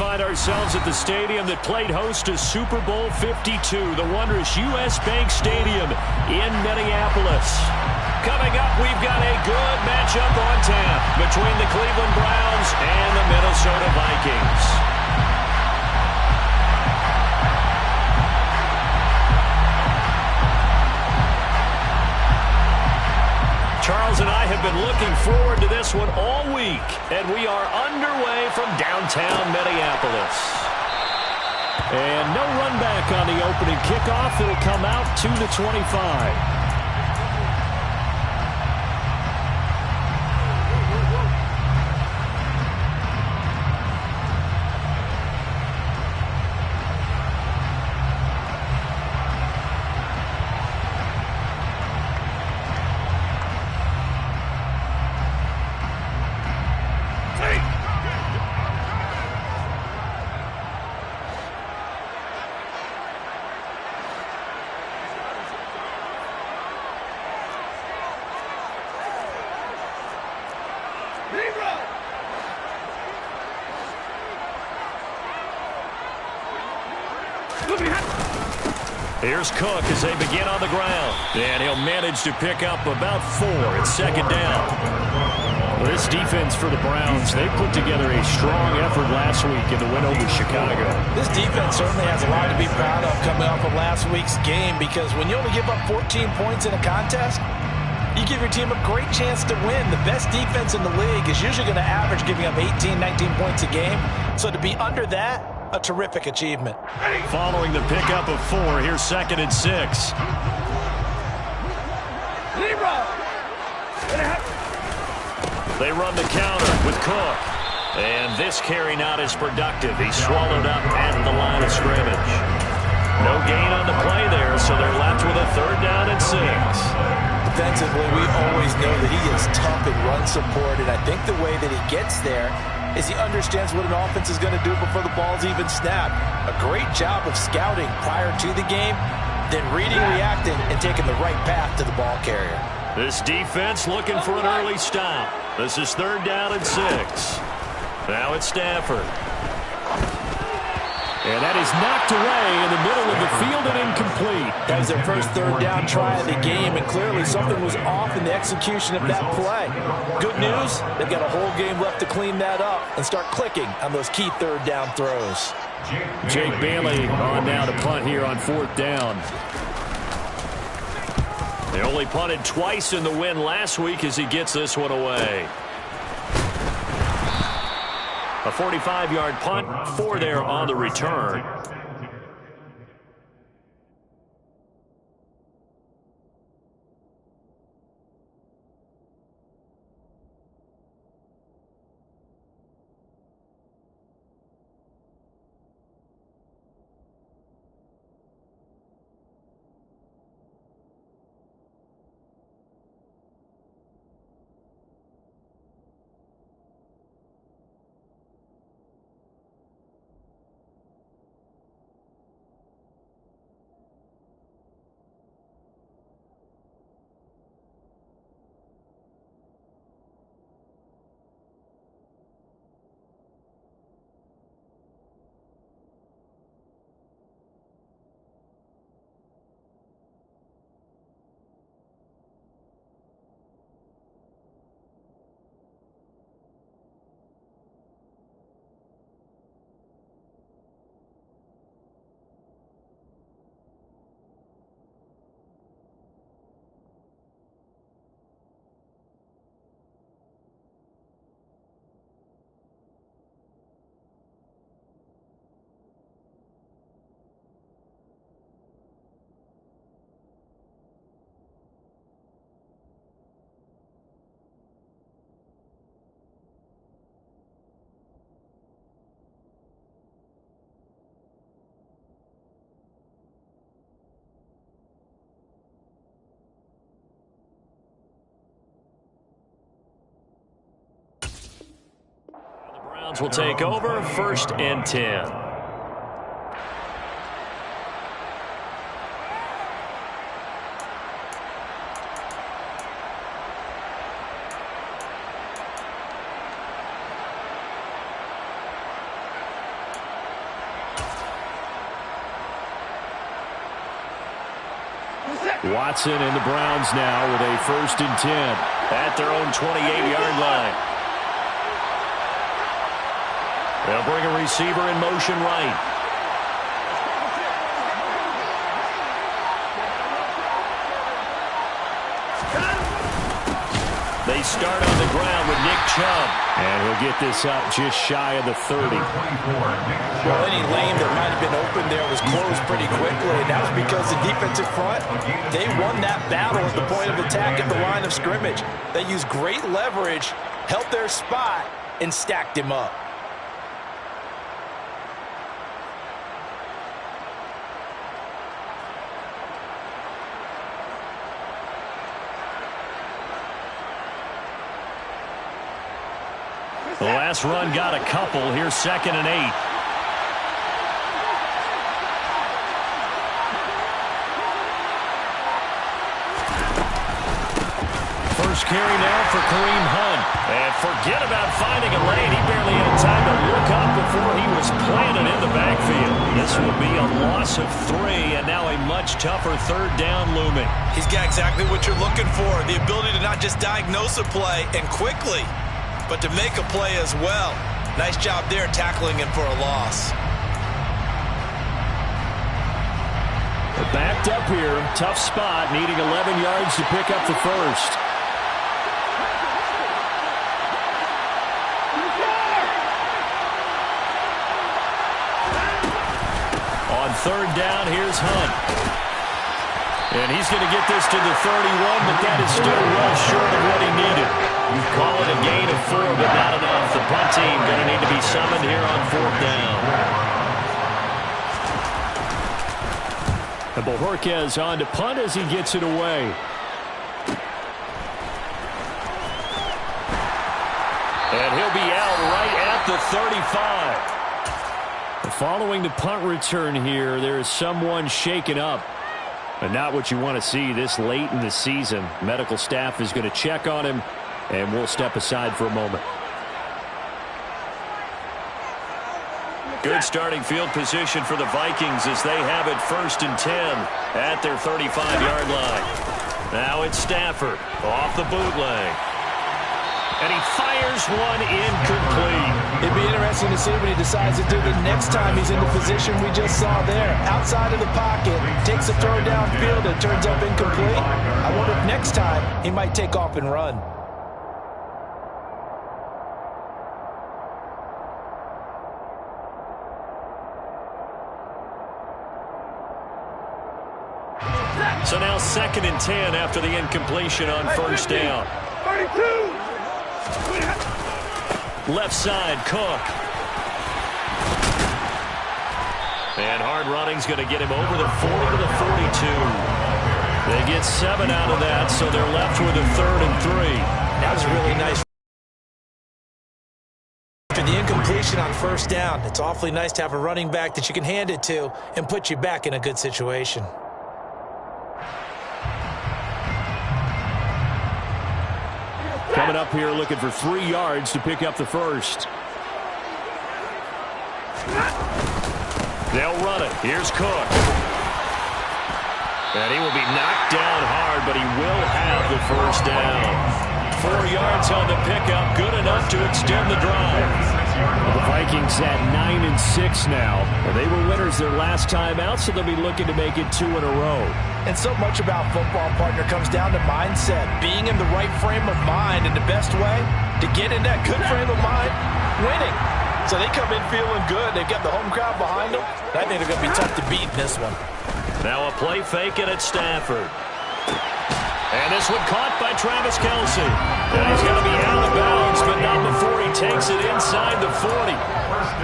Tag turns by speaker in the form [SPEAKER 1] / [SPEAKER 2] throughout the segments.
[SPEAKER 1] find ourselves at the stadium that played host to Super Bowl 52, the wondrous U.S. Bank Stadium in Minneapolis. Coming up, we've got a good matchup on tap between the Cleveland Browns and the Minnesota Vikings. Charles and I have been looking forward to this one all week, and we are underway from downtown Minneapolis. And no run back on the opening kickoff. It'll come out to the 25. Here's Cook as they begin on the ground. And he'll manage to pick up about 4. It's second down. This defense for the Browns, they put together a strong effort last week in the win over Chicago.
[SPEAKER 2] This defense certainly has a lot to be proud of coming off of last week's game, because when you only give up 14 points in a contest, you give your team a great chance to win. The best defense in the league is usually going to average giving up 18, 19 points a game. So to be under that, a terrific achievement.
[SPEAKER 1] Following the pickup of 4, here's 2nd and 6. They run the counter with Cook. And this carry not as productive. He's swallowed up at the line of scrimmage. No gain on the play there, so they're left with a 3rd down and 6.
[SPEAKER 2] Defensively, we always know that he is tough in run support, and I think the way that he gets there is he understands what an offense is going to do before the ball's even snapped. A great job of scouting prior to the game, then reading, reacting, and taking the right path to the ball carrier.
[SPEAKER 1] This defense looking for an early stop. This is 3rd down and 6. Now it's Stafford. And that is knocked away in the middle of the field and incomplete.
[SPEAKER 2] That was their first 3rd down try of the game, and clearly something was off in the execution of that play. Good news, they've got a whole game left to clean that up and start clicking on those key 3rd down throws.
[SPEAKER 1] Jake Bailey on now to punt here on 4th down. They only punted twice in the win last week as he gets this one away. A 45-yard punt, 4 there on the return. Will take over 1st and 10. Watson and the Browns now with a 1st and 10 at their own 28-yard line. They'll bring a receiver in motion right. They start on the ground with Nick Chubb. And he'll get this up just shy of the 30.
[SPEAKER 2] Well, any lane that might have been open there was closed pretty quickly, and that was because the defensive front, they won that battle at the point of attack at the line of scrimmage. They used great leverage, held their spot, and stacked him up.
[SPEAKER 1] The last run got a couple. Here's 2nd and 8. First carry now for Kareem Hunt. And forget about finding a lane. He barely had time to look up before he was planted in the backfield. This will be a loss of 3, and now a much tougher 3rd down looming.
[SPEAKER 2] He's got exactly what you're looking for, the ability to not just diagnose a play and quickly, but to make a play as well. Nice job there tackling him for a loss.
[SPEAKER 1] They're backed up here. Tough spot, needing 11 yards to pick up the 1st. On 3rd down, here's Hunt. And he's going to get this to the 31, but that is still well short of what he needed. You call it a gain of 4, but not enough. The punt team going to need to be summoned here on 4th down. And Bojorquez on to punt as he gets it away. And he'll be out right at the 35. Following the punt return here, there is someone shaken up. And not what you want to see this late in the season. Medical staff is going to check on him, and we'll step aside for a moment. Good starting field position for the Vikings as they have it 1st and 10 at their 35-yard line. Now it's Stafford off the bootleg. And he fires one incomplete.
[SPEAKER 2] It'd be interesting to see what he decides to do the next time he's in the position we just saw there. Outside of the pocket, takes a throw downfield, and turns up incomplete. I wonder if next time he might take off and run.
[SPEAKER 1] So now 2nd and 10 after the incompletion on 1st down. 32. Left side, Cook. And hard running's going to get him over the 40 to the 42. They get 7 out of that, so they're left with a 3rd and 3.
[SPEAKER 2] That was really nice. For the incompletion on 1st down, it's awfully nice to have a running back that you can hand it to and put you back in a good situation.
[SPEAKER 1] Coming up here looking for 3 yards to pick up the 1st. They'll run it. Here's Cook. And he will be knocked down hard, but he will have the 1st down. 4 yards on the pickup, good enough to extend the drive. The Vikings at 9-6 now. And they were winners their last time out, so they'll be looking to make it 2 in a row.
[SPEAKER 2] And so much about football, partner, comes down to mindset. Being in the right frame of mind, and the best way to get in that good frame of mind, winning. So they come in feeling good. They've got the home crowd behind them. I think they're going to be tough to beat in this one.
[SPEAKER 1] Now a play fake, and it's Stafford. And this one caught by Travis Kelce. And he's going to be out of bounds, but not before he takes it inside the 40.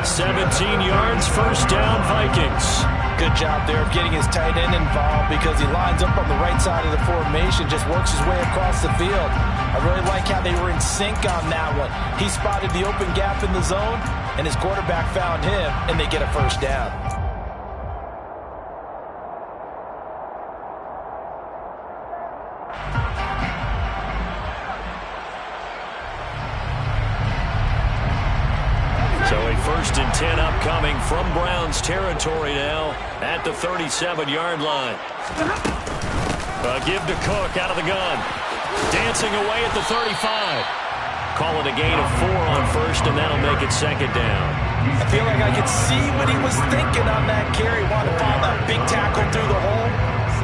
[SPEAKER 1] 17 yards, 1st down, Vikings.
[SPEAKER 2] Good job there of getting his tight end involved because he lines up on the right side of the formation, just works his way across the field. I really like how they were in sync on that one. He spotted the open gap in the zone, and his quarterback found him, and they get a 1st down.
[SPEAKER 1] So a 1st and 10 upcoming from Browns territory now at the 37-yard line. Give to Cook out of the gun. Dancing away at the 35. Call it a gain of 4 on first, and that'll make it second down.
[SPEAKER 2] I feel like I could see what he was thinking on that carry. Wanted to follow that big tackle through the hole.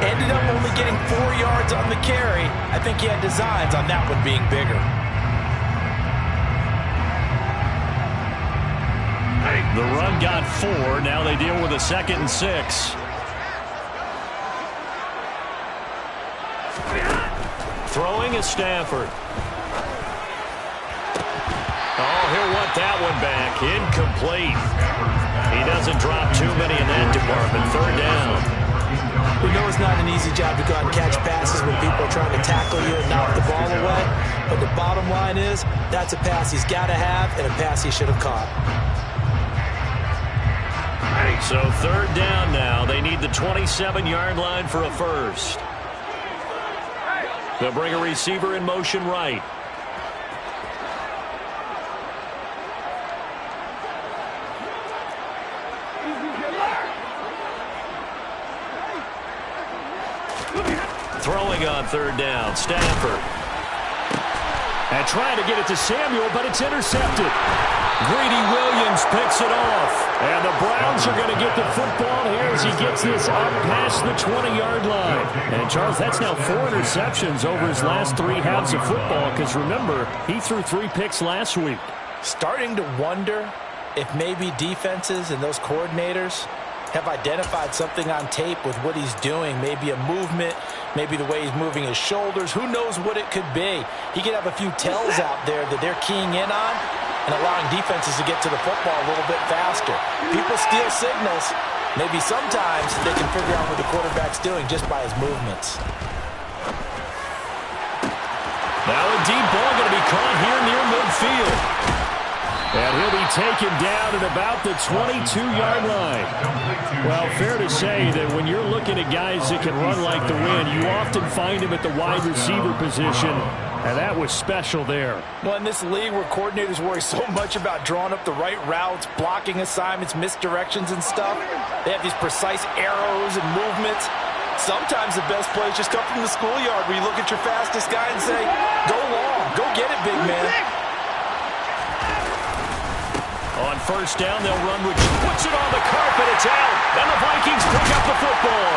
[SPEAKER 2] Ended up only getting 4 yards on the carry. I think he had designs on that one being bigger.
[SPEAKER 1] The run got 4. Now they deal with a 2nd and 6. Throwing is Stafford. Oh, he'll want that one back. Incomplete. He doesn't drop too many in that department. 3rd down.
[SPEAKER 2] We know it's not an easy job to go out and catch passes when people are trying to tackle you and knock the ball away. But the bottom line is, that's a pass he's got to have and a pass he should have caught.
[SPEAKER 1] So 3rd down now. They need the 27-yard line for a first. They'll bring a receiver in motion right. Throwing on 3rd down, Stafford. And trying to get it to Samuel, but it's intercepted. Greedy Williams picks it off. And the Browns are going to get the football here as he gets this up past the 20-yard line. And, Charles, that's now 4 interceptions over his last 3 halves of football because, remember, he threw 3 picks last week.
[SPEAKER 2] Starting to wonder if maybe defenses and those coordinators have identified something on tape with what he's doing. Maybe a movement, maybe the way he's moving his shoulders. Who knows what it could be? He could have a few tells out there that they're keying in on and allowing defenses to get to the football a little bit faster. People steal signals. Maybe sometimes they can figure out what the quarterback's doing just by his movements.
[SPEAKER 1] Now a deep ball going to be caught here near midfield. And he'll be taken down at about the 22-yard line. Well, fair to say that when you're looking at guys that can run like the wind, you often find him at the wide receiver position, and that was special there.
[SPEAKER 2] Well, in this league where coordinators worry so much about drawing up the right routes, blocking assignments, misdirections and stuff, they have these precise arrows and movements. Sometimes the best plays just come from the schoolyard where you look at your fastest guy and say, go long, go get it, big man.
[SPEAKER 1] On 1st down, they'll run, which puts it on the carpet. It's out, and the Vikings pick up the football.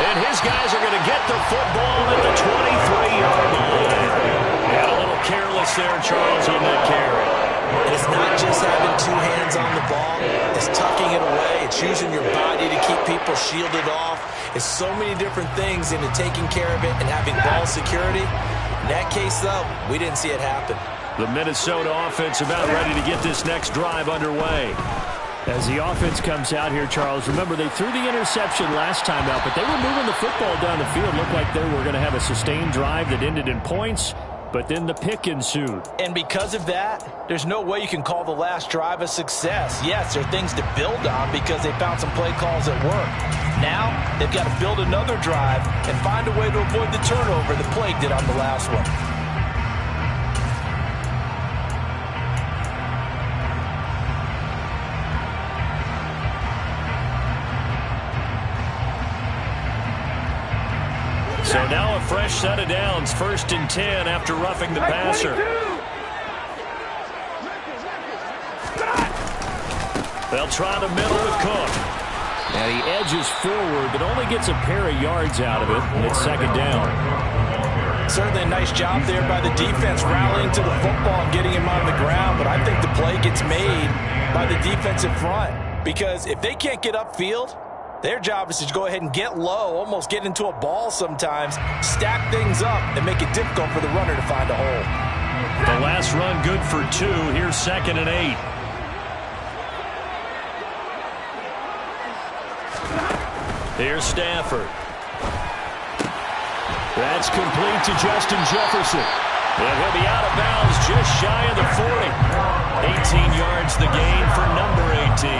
[SPEAKER 1] And his guys are going to get the football at the 23-yard line. And a little careless there, Charles, on that carry.
[SPEAKER 2] And it's not just having 2 hands on the ball. It's tucking it away. It's using your body to keep people shielded off. It's so many different things into taking care of it and having ball security. In that case, though, we didn't see it happen.
[SPEAKER 1] The Minnesota offense about ready to get this next drive underway. As the offense comes out here, Charles, remember they threw the interception last time out, but they were moving the football down the field. Looked like they were going to have a sustained drive that ended in points, but then the pick ensued.
[SPEAKER 2] And because of that, there's no way you can call the last drive a success. Yes, there are things to build on because they found some play calls that work. Now, they've got to build another drive and find a way to avoid the turnover that plagued it on the last one.
[SPEAKER 1] So now a fresh set of downs, 1st and 10 after roughing the passer. They'll try the middle with Cook. And he edges forward, but only gets a pair of yards out of it, and it's 2nd down.
[SPEAKER 2] Certainly a nice job there by the defense rallying to the football and getting him on the ground, but I think the play gets made by the defensive front because if they can't get upfield, their job is to go ahead and get low, almost get into a ball sometimes, stack things up, and make it difficult for the runner to find a hole.
[SPEAKER 1] The last run good for 2. Here's 2nd and 8. Here's Stafford. That's complete to Justin Jefferson. And he'll be out of bounds just shy of the 40. 18 yards the gain for number 18.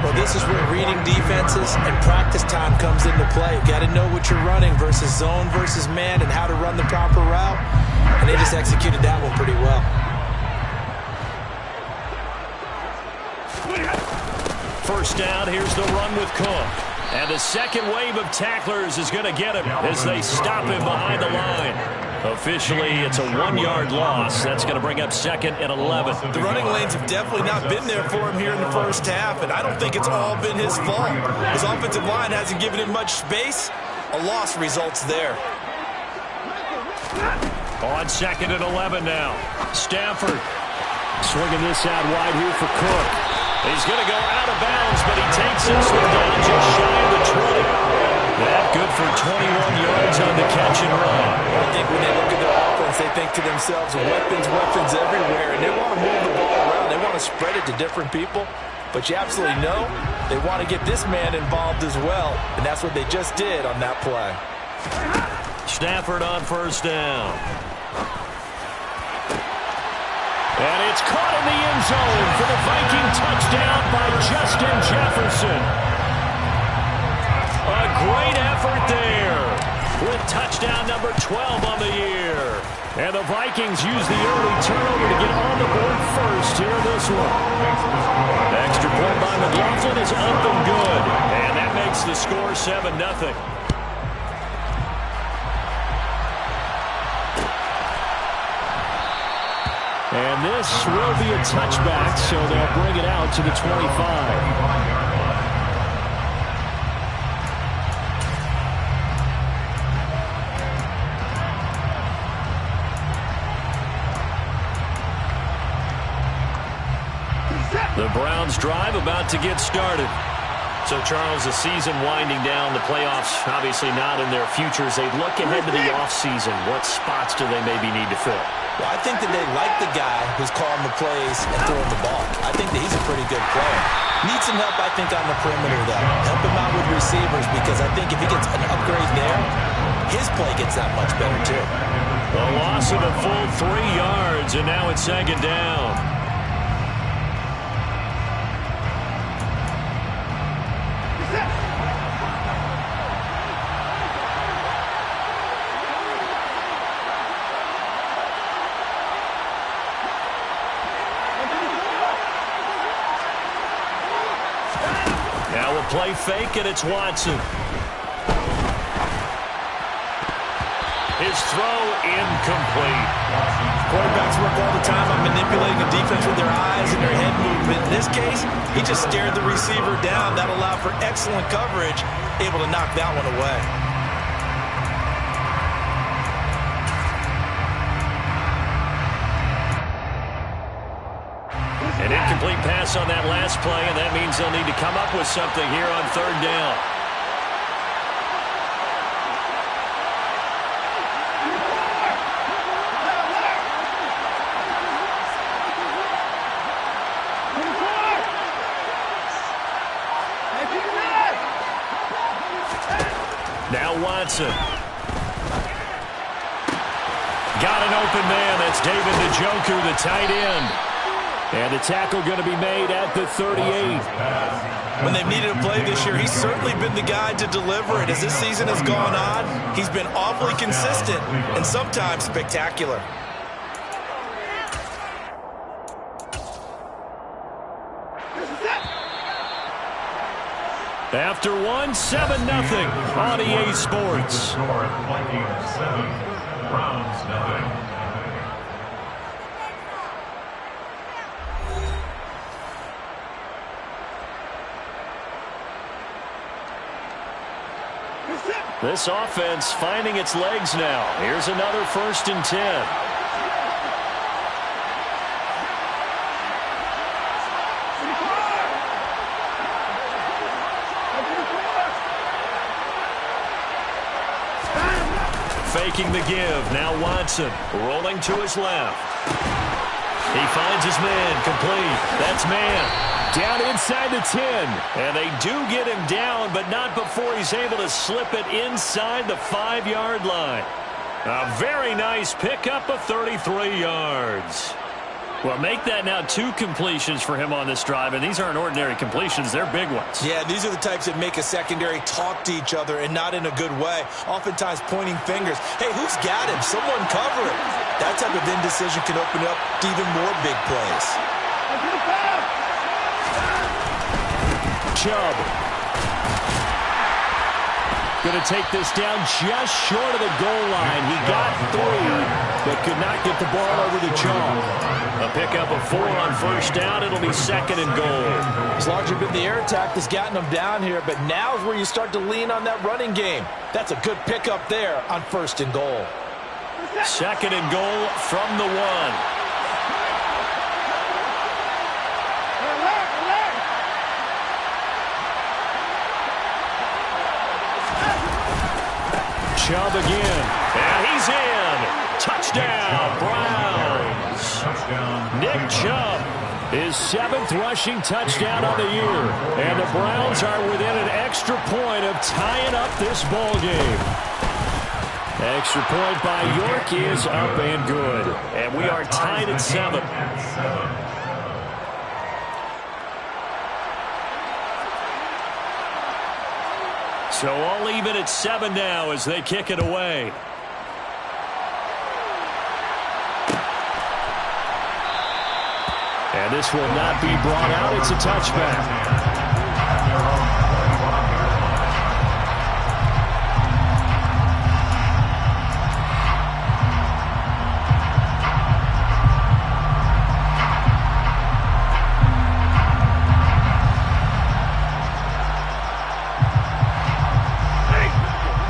[SPEAKER 2] Well, this is where reading defenses and practice time comes into play. You've got to know what you're running versus zone versus man and how to run the proper route. And they just executed that one pretty well.
[SPEAKER 1] First down, here's the run with Cook. And the second wave of tacklers is going to get him as they stop him behind the line. Officially, it's a 1-yard loss. That's going to bring up 2nd and 11.
[SPEAKER 2] The running lanes have definitely not been there for him here in the first half, and I don't think it's all been his fault. His offensive line hasn't given him much space. A loss results there.
[SPEAKER 1] On 2nd and 11 now. Stafford swinging this out wide here for Cook. He's going to go out of bounds, but he takes this one down just shy of the 20. That good for 21 yards on the catch and run.
[SPEAKER 2] I think when they look at their offense, they think to themselves, weapons, weapons everywhere, and they want to move the ball around. They want to spread it to different people, but you absolutely know they want to get this man involved as well, and that's what they just did on that play.
[SPEAKER 1] Stafford on first down. And it's caught in the end zone for the Viking touchdown by Justin Jefferson. A great effort there with touchdown number 12 on the year. And the Vikings use the early turnover to get on the board first here in this one. Extra point by McLaughlin is up and good. And that makes the score 7-0. And this will be a touchback, so they'll bring it out to the 25. The Browns drive about to get started. So, Charles, the season winding down, the playoffs obviously not in their futures. They look ahead to the offseason. What spots do they maybe need to fill?
[SPEAKER 2] Well, I think that they like the guy who's calling the plays and throwing the ball. I think that he's a pretty good player. Needs some help, I think, on the perimeter, though. Help him out with receivers, because I think if he gets an upgrade there, his play gets that much better, too.
[SPEAKER 1] A loss of a full 3 yards, and now it's 2nd down. Play fake, and it's Watson. His throw incomplete.
[SPEAKER 2] Quarterbacks work all the time on manipulating the defense with their eyes and their head movement. In this case, he just stared the receiver down. That allowed for excellent coverage, able to knock that one away.
[SPEAKER 1] An incomplete pass on that last play, and that means they'll need to come up with something here on 3rd down. Now Watson. Got an open man. That's David Njoku, the tight end. And the tackle going to be made at the 38.
[SPEAKER 2] When they've needed a play this year, he's certainly been the guy to deliver it. As this season has gone on, he's been awfully consistent and sometimes spectacular.
[SPEAKER 1] After 7-0 on EA Sports.
[SPEAKER 3] Vikings 7, Browns 0.
[SPEAKER 1] This offense finding its legs now. Here's another 1st and 10. Faking the give. Now Watson rolling to his left. He finds his man complete. That's man. Down inside the 10. And they do get him down, but not before he's able to slip it inside the 5-yard line. A very nice pickup of 33 yards. Well, make that now 2 completions for him on this drive, and these aren't ordinary completions. They're big ones.
[SPEAKER 2] Yeah, these are the types that make a secondary talk to each other, and not in a good way. Oftentimes pointing fingers. Hey, who's got him? Someone cover it. That type of indecision can open up to even more big plays.
[SPEAKER 1] Chubb. Going to take this down just short of the goal line. He got through, but could not get the ball over the chalk. A pickup of 4 on first down. It'll be 2nd and goal.
[SPEAKER 2] As largely been the air attack that's gotten them down here, but now is where you start to lean on that running game. That's a good pickup there on 1st and goal.
[SPEAKER 1] 2nd and goal from the 1. Chubb again, and he's in. Touchdown, Browns. Nick Chubb, his 7th rushing touchdown on the year. And the Browns are within an extra point of tying up this ball game. Extra point by York is up and good. And we are tied at 7. So all even at 7 now as they kick it away. And this will not be brought out. It's a touchback.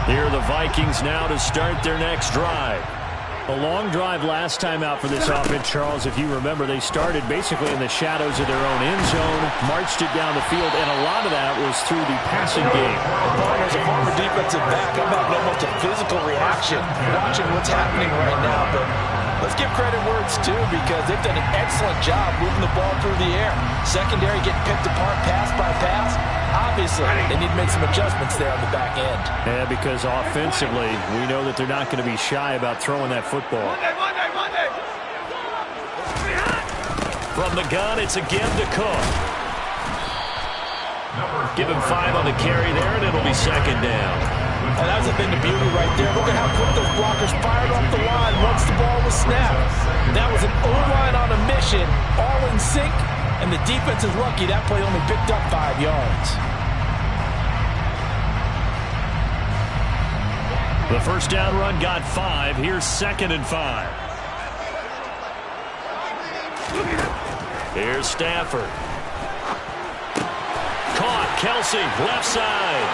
[SPEAKER 1] Here are the Vikings now to start their next drive. A long drive last time out for this offense, Charles. If you remember, they started basically in the shadows of their own end zone, marched it down the field, and a lot of that was through the passing game.
[SPEAKER 2] As a former defensive back, I'm having almost a physical reaction watching what's happening right now. But let's give credit where it's due, because they've done an excellent job moving the ball through the air. Secondary getting picked apart pass by pass. Obviously, they need to make some adjustments there on the back end.
[SPEAKER 1] Yeah, because offensively, we know that they're not going to be shy about throwing that football. From the gun, it's again to Cook. Give him 5 on the carry there, and it'll be 2nd down.
[SPEAKER 2] And that's the thing, the beauty right there. Look at how quick those blockers fired off the line once the ball was snapped. That was an O-line on a mission, all in sync. And the defense is lucky that play only picked up 5 yards.
[SPEAKER 1] The first down run got 5. Here's 2nd and 5. Here's Stafford. Caught. Kelsey, left side.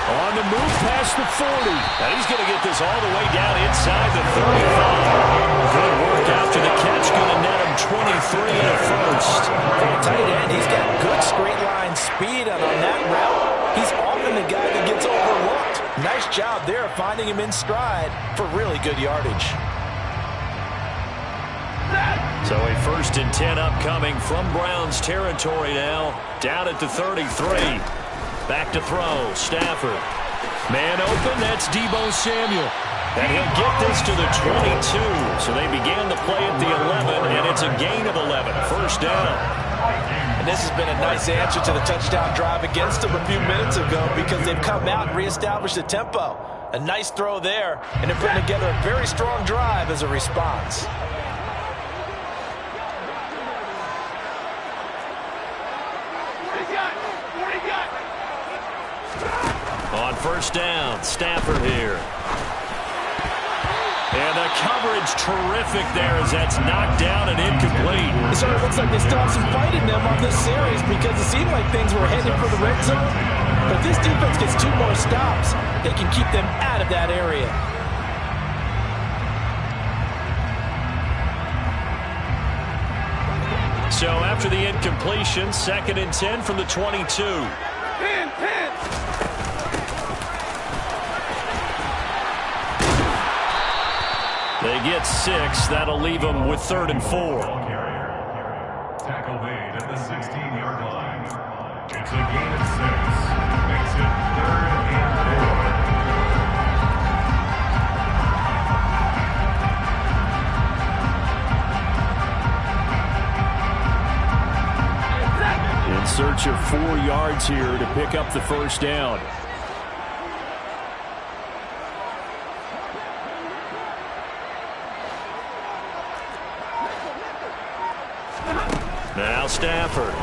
[SPEAKER 1] On the move past the 40. And he's going to get this all the way down inside the 35. Good work after the catch. Going to net him 23 and a first.
[SPEAKER 2] For a tight end, he's got good straight line speed, and on that route, he's often the guy that gets overlooked. Nice job there finding him in stride for really good yardage.
[SPEAKER 1] So a 1st and 10 upcoming from Browns territory now. Down at the 33. Back to throw. Stafford. Man open. That's Deebo Samuel. And he'll get this to the 22. So they began the play at the 11, and it's a gain of 11. First down.
[SPEAKER 2] And this has been a nice answer to the touchdown drive against them a few minutes ago, because they've come out and reestablished the tempo. A nice throw there, and they're putting together a very strong drive as a response.
[SPEAKER 1] On first down, Stafford here. And the coverage terrific there as that's knocked down and incomplete.
[SPEAKER 2] It sort of looks like they still have some fight in them on this series, because it seemed like things were headed for the red zone. But this defense gets 2 more stops. They can keep them out of that area.
[SPEAKER 1] So after the incompletion, 2nd and 10 from the 22.
[SPEAKER 4] 10.
[SPEAKER 1] They get 6. That'll leave them with 3rd and 4.
[SPEAKER 3] Tackle made at the 16-yard line. It's a gain of 6. Makes it 3rd and
[SPEAKER 1] 4. In search of 4 yards here to pick up the first down. Now Stafford.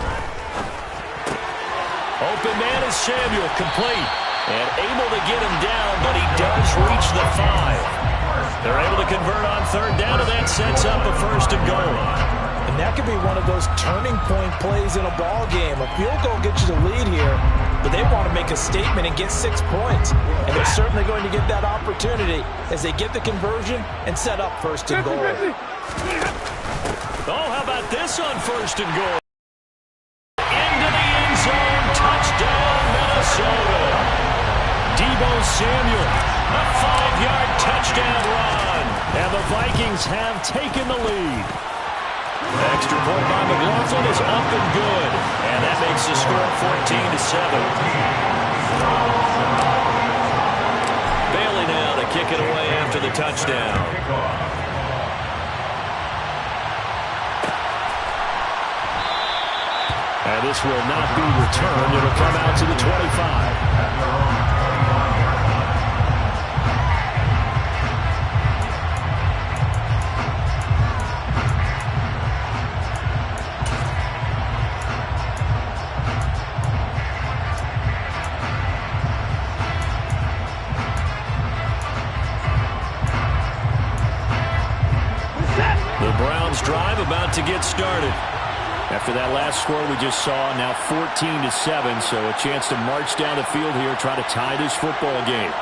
[SPEAKER 1] Open man is Samuel, complete. And able to get him down, but he does reach the 5. They're able to convert on third down, and that sets up a 1st and goal.
[SPEAKER 2] And that could be one of those turning point plays in a ball game. A field goal gets you the lead here, but they want to make a statement and get 6 points. And they're certainly going to get that opportunity as they get the conversion and set up 1st and goal.
[SPEAKER 1] Oh, how about this on 1st and goal? Into the end zone, touchdown, Minnesota. Deebo Samuel, a 5-yard touchdown run. And the Vikings have taken the lead. Extra point by McLaughlin is up and good. And that makes the score 14-7. Bailey now to kick it away after the touchdown. And this will not be returned. It'll come out to the 25. The Browns drive about to get started. After that last score we just saw, now 14-7, so a chance to march down the field here, try to tie this football game.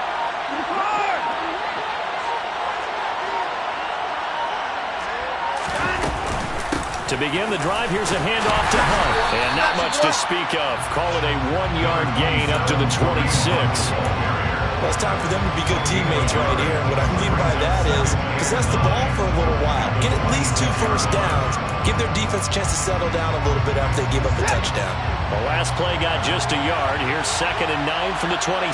[SPEAKER 1] To begin the drive, here's a handoff to Hunt. And not much to speak of. Call it a 1-yard gain up to the 26.
[SPEAKER 2] Well, it's time for them to be good teammates right here. And what I mean by that is possess the ball for a little while. Get at least 2 first downs. Give their defense a chance to settle down a little bit after they give up a touchdown.
[SPEAKER 1] The last play got just a yard. Here's 2nd and 9 from the 26.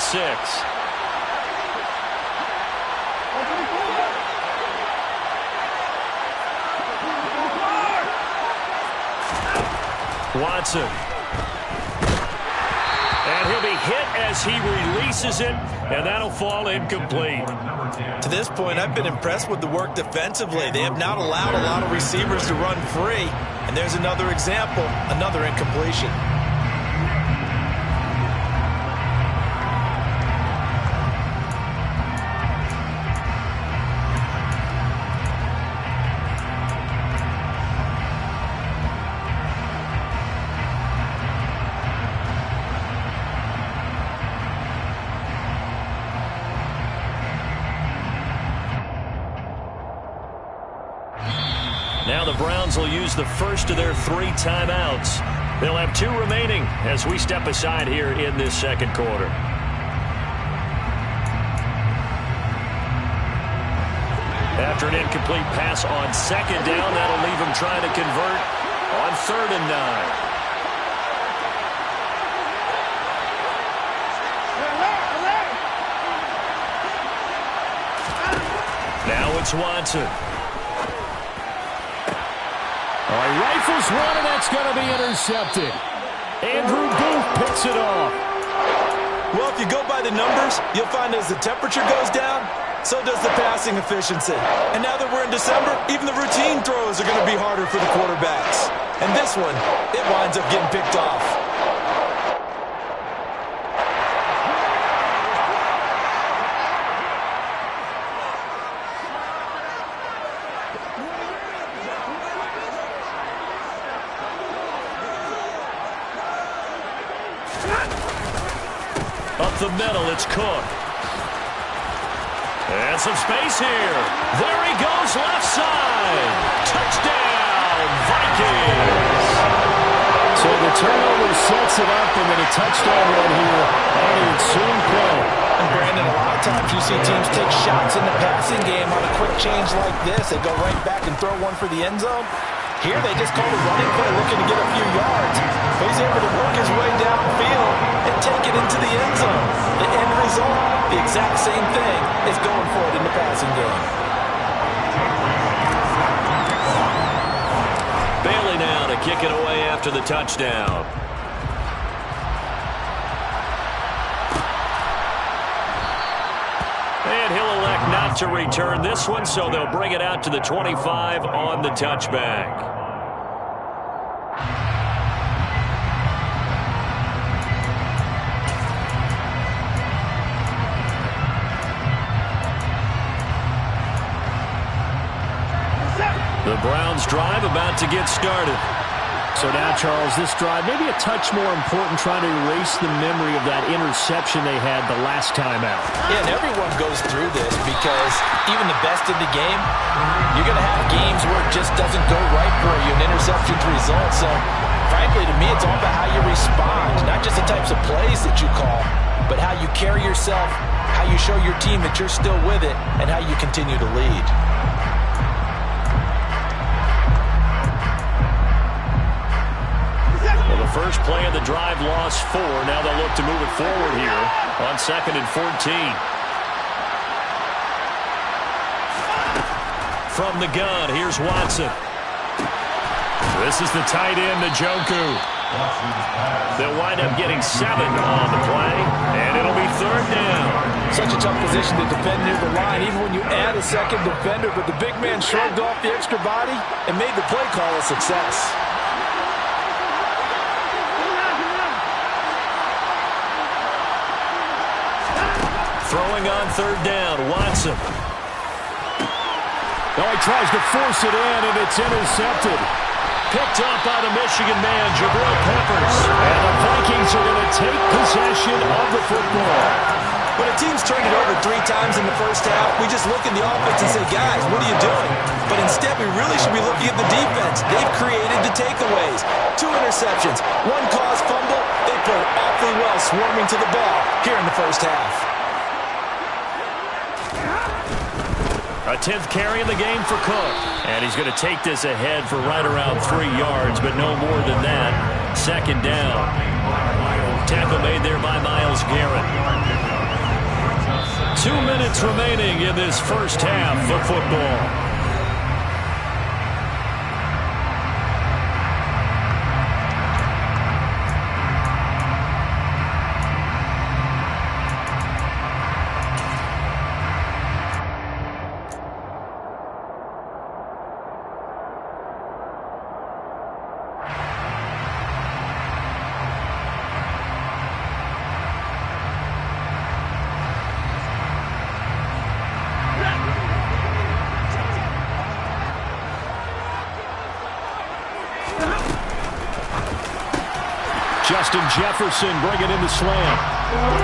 [SPEAKER 1] Watson. And he'll be hit as he releases it, and that'll fall incomplete.
[SPEAKER 2] To this point, I've been impressed with the work defensively. They have not allowed a lot of receivers to run free. And there's another example, another incompletion.
[SPEAKER 1] Now the Browns will use the first of their 3 timeouts. They'll have 2 remaining as we step aside here in this 2nd quarter. After an incomplete pass on 2nd down, that'll leave them trying to convert on 3rd and 9. Now it's Watson. Rifles one, and that's going to be intercepted. Andrew Booth picks it off.
[SPEAKER 2] Well, if you go by the numbers, you'll find as the temperature goes down, so does the passing efficiency. And now that we're in December, even the routine throws are going to be harder for the quarterbacks. And this one, it winds up getting picked off.
[SPEAKER 1] Up the middle, it's Cook. And some space here. There he goes, left side. Touchdown, Vikings. So the turnover sets it up, and then a touchdown run here on the ensuing play.
[SPEAKER 2] And Brandon, a lot of times you see teams take shots in the passing game on a quick change like this. They go right back and throw one for the end zone. Here they just call a running play looking to get a few yards. But he's able to work his way downfield and take it into the end zone. The end result, the exact same thing is going for it in the passing game.
[SPEAKER 1] Bailey now to kick it away after the touchdown. And he'll elect not to return this one, so they'll bring it out to the 25 on the touchback. The Browns drive about to get started.
[SPEAKER 4] So now, Charles, this drive maybe a touch more important, trying to erase the memory of that interception they had the last time out.
[SPEAKER 2] Yeah, and everyone goes through this because even the best in the game, you're going to have games where it just doesn't go right for you, and interceptions result. So, frankly, to me, it's all about how you respond, not just the types of plays that you call, but how you carry yourself, how you show your team that you're still with it, and how you continue to lead.
[SPEAKER 1] Well, the first play of the drive lost 4. Now they'll look to move it forward here on 2nd and 14. From the gun, here's Watson. This is the tight end, Njoku. They'll wind up getting 7 on the play, and it'll be 3rd down.
[SPEAKER 2] Such a tough position to defend near the line, even when you add a second defender, but the big man shrugged off the extra body and made the play call a success.
[SPEAKER 1] Throwing on 3rd down, Watson.
[SPEAKER 4] Oh, he tries to force it in, and it's intercepted.
[SPEAKER 1] Picked up by the Michigan man, Jabril Peppers.
[SPEAKER 4] And the Vikings are going to take possession of the football.
[SPEAKER 2] When a team's turned it over 3 times in the first half, we just look at the offense and say, guys, what are you doing? But instead, we really should be looking at the defense. They've created the takeaways. 2 interceptions, 1 caused fumble. They played awfully well swarming to the ball here in the first half.
[SPEAKER 1] A 10th carry in the game for Cook. And he's going to take this ahead for right around 3 yards, but no more than that. 2nd down. Tackle made there by Myles Garrett. 2 minutes remaining in this first half of football.
[SPEAKER 4] Justin Jefferson bringing in the slam.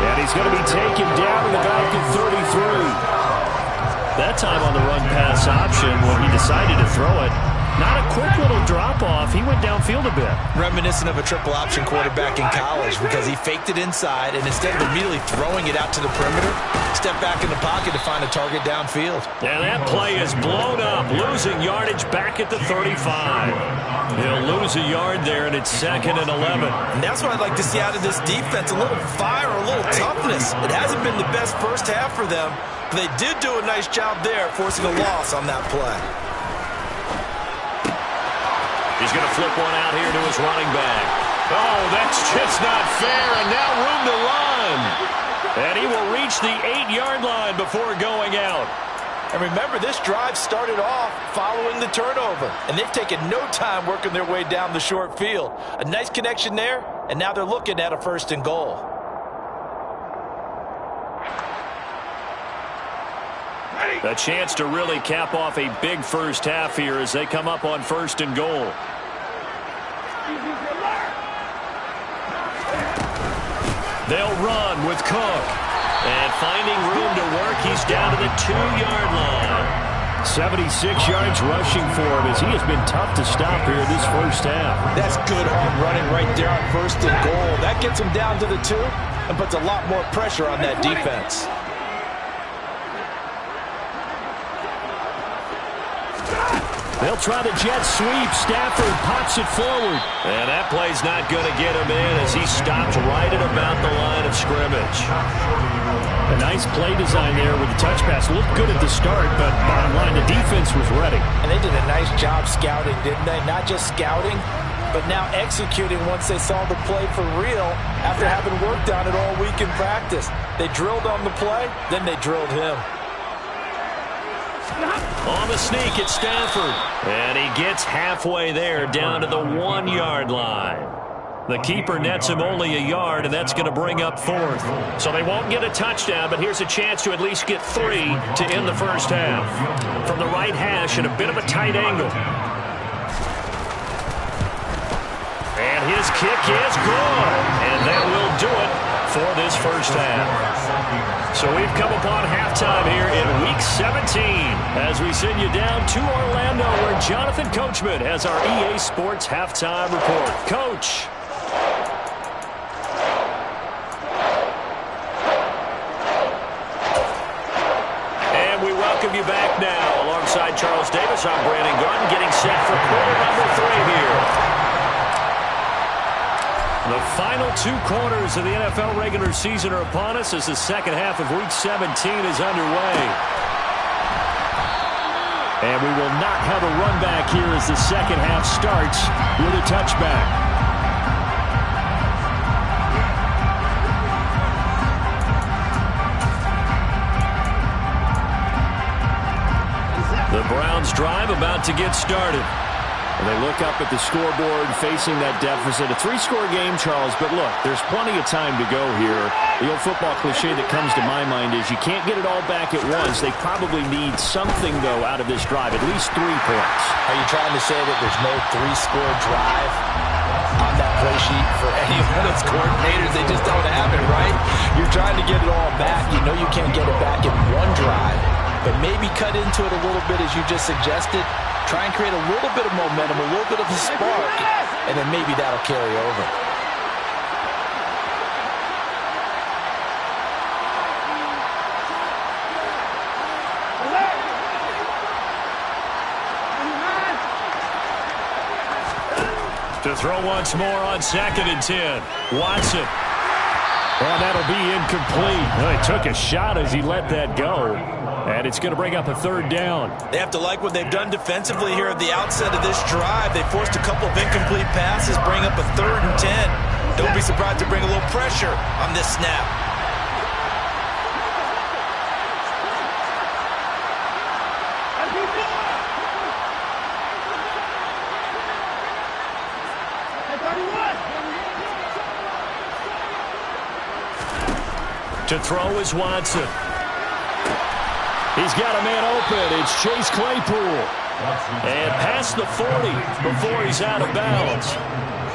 [SPEAKER 4] And he's going to be taken down to the back of 33.
[SPEAKER 1] That time on the run-pass option when he decided to throw it. Not a quick little drop-off. He went downfield a bit.
[SPEAKER 2] Reminiscent of a triple option quarterback in college because he faked it inside, and instead of immediately throwing it out to the perimeter, stepped back in the pocket to find a target downfield.
[SPEAKER 1] And that play is blown up, losing yardage back at the 35. He'll lose a yard there, and it's 2nd and 11.
[SPEAKER 2] And that's what I'd like to see out of this defense, a little fire, a little toughness. It hasn't been the best first half for them, but they did do a nice job there, forcing a loss on that play.
[SPEAKER 1] He's going to flip one out here to his running back. Oh, that's just not fair, and now room to run. And he will reach the 8-yard line before going out.
[SPEAKER 2] And remember, this drive started off following the turnover, and they've taken no time working their way down the short field. A nice connection there, and now they're looking at a 1st and goal.
[SPEAKER 1] A chance to really cap off a big first half here as they come up on 1st and goal. They'll run with Cook. And finding room to work, he's down to the 2-yard line.
[SPEAKER 4] 76 yards rushing for him as he has been tough to stop here this first half.
[SPEAKER 2] That's good hard running right there on 1st and goal. That gets him down to the 2 and puts a lot more pressure on that defense.
[SPEAKER 4] They'll try the jet sweep. Stafford pops it forward.
[SPEAKER 1] And that play's not going to get him in as he stopped right at about the line of scrimmage.
[SPEAKER 4] A nice play design there with the touch pass. Looked good at the start, but bottom line, the defense was ready.
[SPEAKER 2] And they did a nice job scouting, didn't they? Not just scouting, but now executing once they saw the play for real after having worked on it all week in practice. They drilled on the play, then they drilled him.
[SPEAKER 1] On the sneak at Stafford. And he gets halfway there down to the 1-yard line. The keeper nets him only a yard, and that's going to bring up fourth. So they won't get a touchdown, but here's a chance to at least get 3 to end the first half. From the right hash at a bit of a tight angle. And his kick is good. And that will do it for this first half. So we've come upon halftime here in Week 17 as we send you down to Orlando where Jonathan Coachman has our EA Sports Halftime Report. Coach. And we welcome you back now. Alongside Charles Davis, I'm Brandon Garden getting set for quarter number 3 here. The final 2 quarters of the NFL regular season are upon us as the second half of Week 17 is underway. And we will not have a run back here as the second half starts with a touchback. The Browns drive about to get started. And they look up at the scoreboard facing that deficit. A 3-score game, Charles, but look, there's plenty of time to go here. The old football cliche that comes to my mind is you can't get it all back at once. They probably need something, though, out of this drive, at least 3 points.
[SPEAKER 2] Are you trying to say that there's no 3-score drive on that play sheet for any one of those coordinators? They just don't have it, right? You're trying to get it all back. You know you can't get it back in one drive, but maybe cut into it a little bit as you just suggested. Try and create a little bit of momentum, a little bit of a spark, and then maybe that'll carry over.
[SPEAKER 1] To throw once more on 2nd and 10. Watson. Oh, that'll be incomplete. Well, he took a shot as he let that go. And it's going to bring up a 3rd down.
[SPEAKER 2] They have to like what they've done defensively here at the outset of this drive. They forced a couple of incomplete passes, bring up a 3rd and 10. Don't be surprised to bring a little pressure on this snap.
[SPEAKER 1] To throw is Watson. He's got a man open. It's Chase Claypool. And past the 40 before he's out of bounds.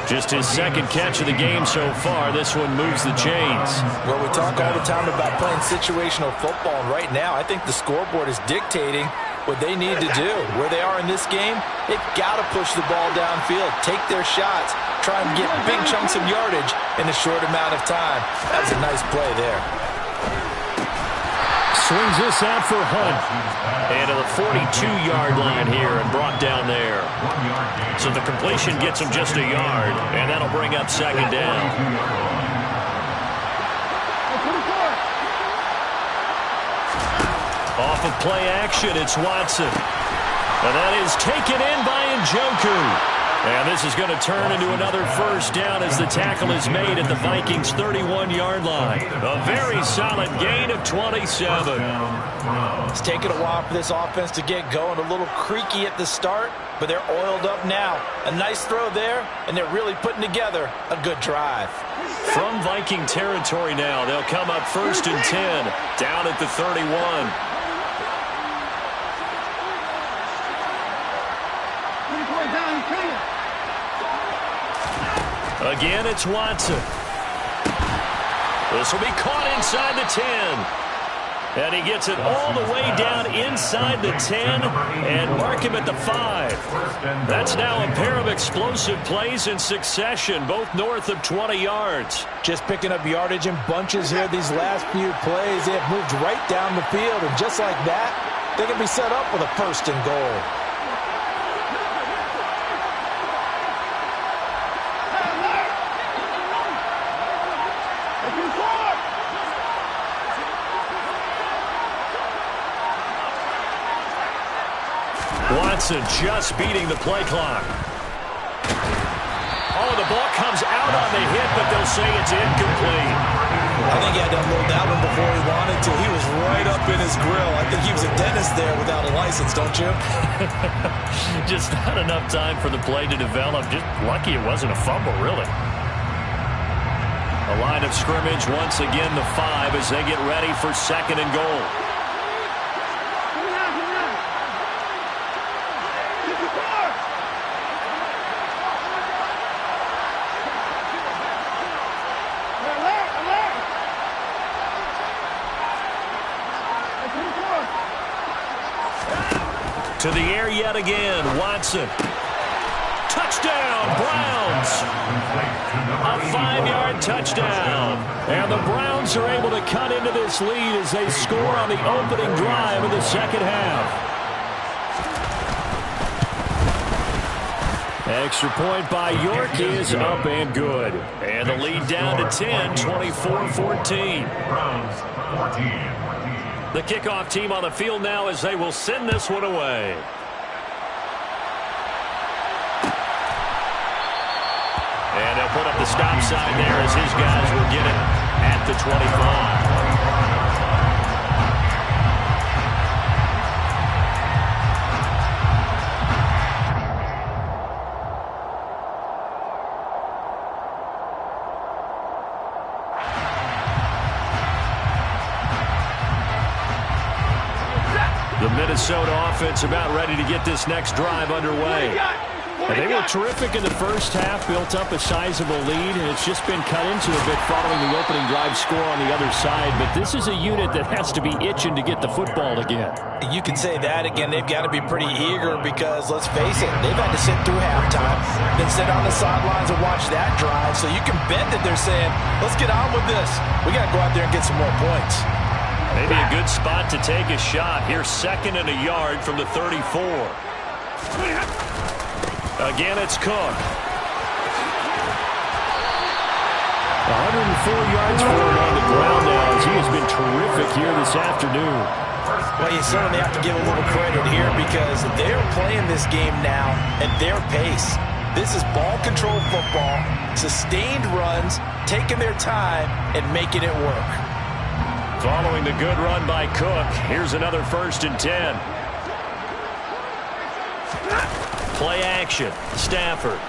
[SPEAKER 1] Just his 2nd catch of the game so far. This one moves the chains.
[SPEAKER 2] Well, we talk all the time about playing situational football, and right now I think the scoreboard is dictating what they need to do. Where they are in this game, they've got to push the ball downfield, take their shots, try and get big chunks of yardage in a short amount of time. That was a nice play there.
[SPEAKER 1] Swings this out for Hunt. And to the 42-yard line here and brought down there. So the completion gets him just a yard, and that'll bring up 2nd down. Off of play action, it's Watson. And that is taken in by Njoku. And this is going to turn into another 1st down as the tackle is made at the Vikings' 31-yard line. A very solid gain of 27.
[SPEAKER 2] It's taken a while for this offense to get going. A little creaky at the start, but they're oiled up now. A nice throw there, and they're really putting together a good drive.
[SPEAKER 1] From Viking territory now, they'll come up 1st and 10, down at the 31. Again, it's Watson. This will be caught inside the 10. And he gets it all the way down inside the 10 and mark him at the 5. That's now a pair of explosive plays in succession, both north of 20 yards.
[SPEAKER 2] Just picking up yardage in bunches here these last few plays. They have moved right down the field, and just like that, they can be set up with a 1st and goal.
[SPEAKER 1] Watson just beating the play clock. Oh, the ball comes out on the hit, but they'll say it's incomplete.
[SPEAKER 2] I think he had to unload that one before he wanted to. He was right up in his grill. I think he was a dentist there without a license, don't you?
[SPEAKER 1] Just not enough time for the play to develop. Just lucky it wasn't a fumble, really. The line of scrimmage once again the 5 as they get ready for 2nd and goal. To the air yet again, Watson. Touchdown, Browns. A 5-yard touchdown. And the Browns are able to cut into this lead as they score on the opening drive of the second half. Extra point by York is up and good. And the lead down to 10, 24-14.
[SPEAKER 3] Browns 14.
[SPEAKER 1] The kickoff team on the field now as they will send this one away. And they'll put up the stop sign there as his guys will get it at the 25. The Minnesota offense about ready to get this next drive underway. And they were terrific in the first half, built up a sizable lead, and it's just been cut into a bit following the opening drive score on the other side. But this is a unit that has to be itching to get the football again.
[SPEAKER 2] You can say that again. They've got to be pretty eager because, let's face it, they've had to sit through halftime, then sit on the sidelines and watch that drive. So you can bet that they're saying, let's get on with this. We got to go out there and get some more points.
[SPEAKER 1] Maybe a good spot to take a shot. Here's 2nd and a yard from the 34. Again, it's Cook. 104 yards for him on the ground now as he has been terrific here this afternoon.
[SPEAKER 2] Well, you certainly have to give a little credit here because they're playing this game now at their pace. This is ball control football, sustained runs, taking their time, and making it work.
[SPEAKER 1] Following the good run by Cook, here's another 1st and 10. Play action, Stafford.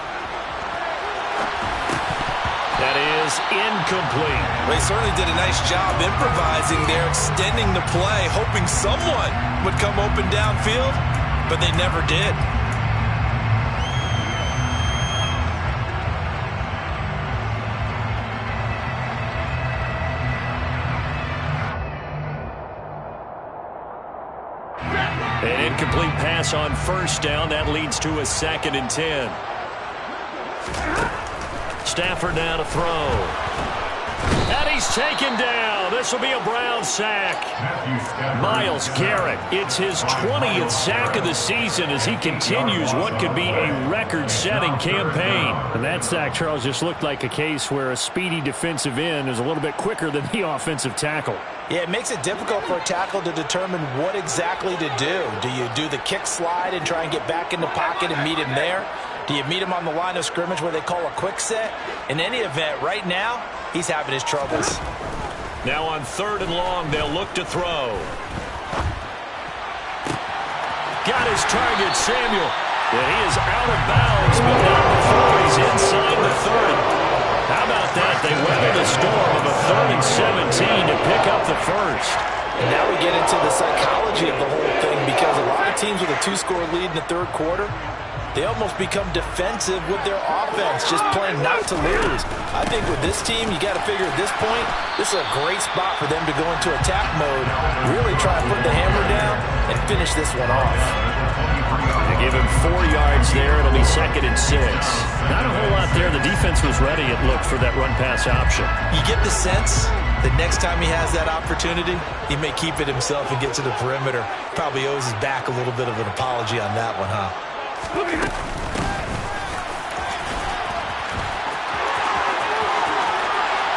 [SPEAKER 1] That is incomplete.
[SPEAKER 2] Well, he certainly did a nice job improvising there, extending the play, hoping someone would come open downfield, but they never did.
[SPEAKER 1] An incomplete pass on 1st down. That leads to a 2nd and 10. Stafford now to throw. And he's taken down. This will be a Brown sack. Myles Garrett, it's his 20th sack of the season as he continues what could be a record-setting campaign.
[SPEAKER 4] And that sack, Charles, just looked like a case where a speedy defensive end is a little bit quicker than the offensive tackle.
[SPEAKER 2] Yeah, it makes it difficult for a tackle to determine what exactly to do. Do you do the kick slide and try and get back in the pocket and meet him there? Do you meet him on the line of scrimmage where they call a quick set? In any event, right now, he's having his troubles.
[SPEAKER 1] Now on 3rd and long, they'll look to throw. Got his target, Samuel. And he is out of bounds, but not before he's inside the 30. How about that? They weathered the storm of a 3rd and 17 to pick up the 1st.
[SPEAKER 2] And now we get into the psychology of the whole thing because a lot of teams with a 2-score lead in the 3rd quarter, they almost become defensive with their offense, just playing not to lose. I think with this team, you got to figure at this point, this is a great spot for them to go into attack mode, really try and put the hammer down and finish this one off.
[SPEAKER 1] They give him 4 yards there. It'll be 2nd and 6. Not a whole lot there. The defense was ready, it looked, for that run-pass option.
[SPEAKER 2] You get the sense that next time he has that opportunity, he may keep it himself and get to the perimeter. Probably owes his back a little bit of an apology on that one, huh?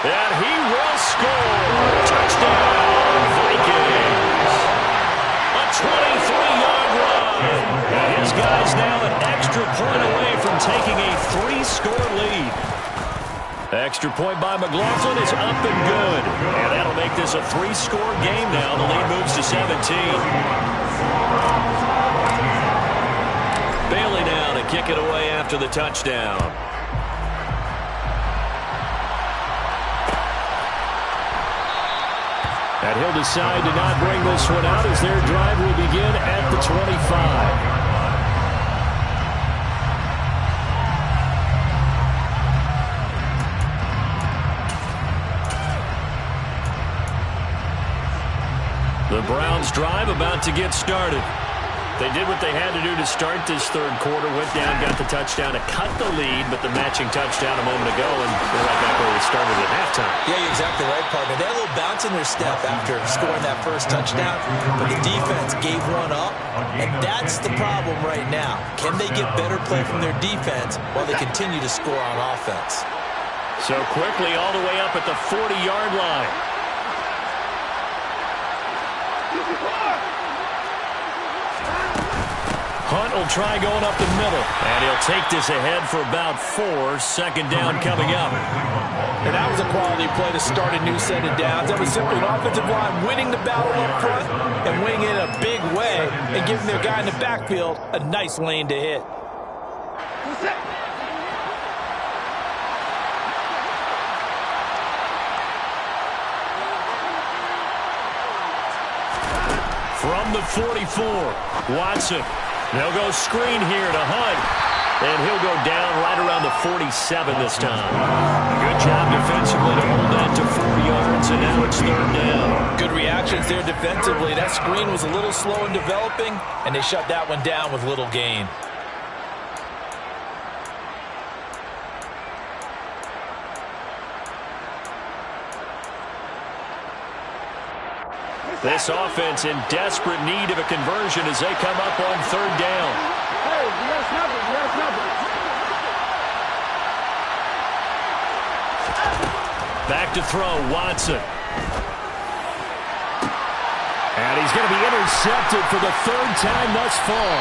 [SPEAKER 1] And he will score. Touchdown, Vikings. A 23-yard run. And his guys now an extra point away from taking a 3-score lead. Extra point by McLaughlin is up and good. And that'll make this a 3-score game now. The lead moves to 17. Bailey now to kick it away after the touchdown. And he'll decide to not bring this one out as their drive will begin at the 25. The Browns' drive about to get started. They did what they had to do to start this third quarter, went down, got the touchdown to cut the lead, but the matching touchdown a moment ago, and they're right back where we started at halftime.
[SPEAKER 2] Yeah, you're exactly right, partner. They had a little bounce in their step after scoring that first touchdown, but the defense gave one up, and that's the problem right now. Can they get better play from their defense while they continue to score on offense?
[SPEAKER 1] So quickly all the way up at the 40-yard line. Hunt will try going up the middle, and he'll take this ahead for about 4. Second down coming up.
[SPEAKER 2] And that was a quality play to start a new set of downs. That was simply an offensive line winning the battle up front and winning it in a big way and giving their guy in the backfield a nice lane to hit.
[SPEAKER 1] From the 44, Watson. They'll go screen here to Hunt. And he'll go down right around the 47 this time. Good job defensively to hold that to 4 yards, and now it's third down.
[SPEAKER 2] Good reactions there defensively. That screen was a little slow in developing, and they shut that one down with little gain.
[SPEAKER 1] This offense in desperate need of a conversion as they come up on third down.
[SPEAKER 5] Hey, you got to snap it. You got to snap it.
[SPEAKER 1] Back to throw, Watson. And he's going to be intercepted for the third time thus far.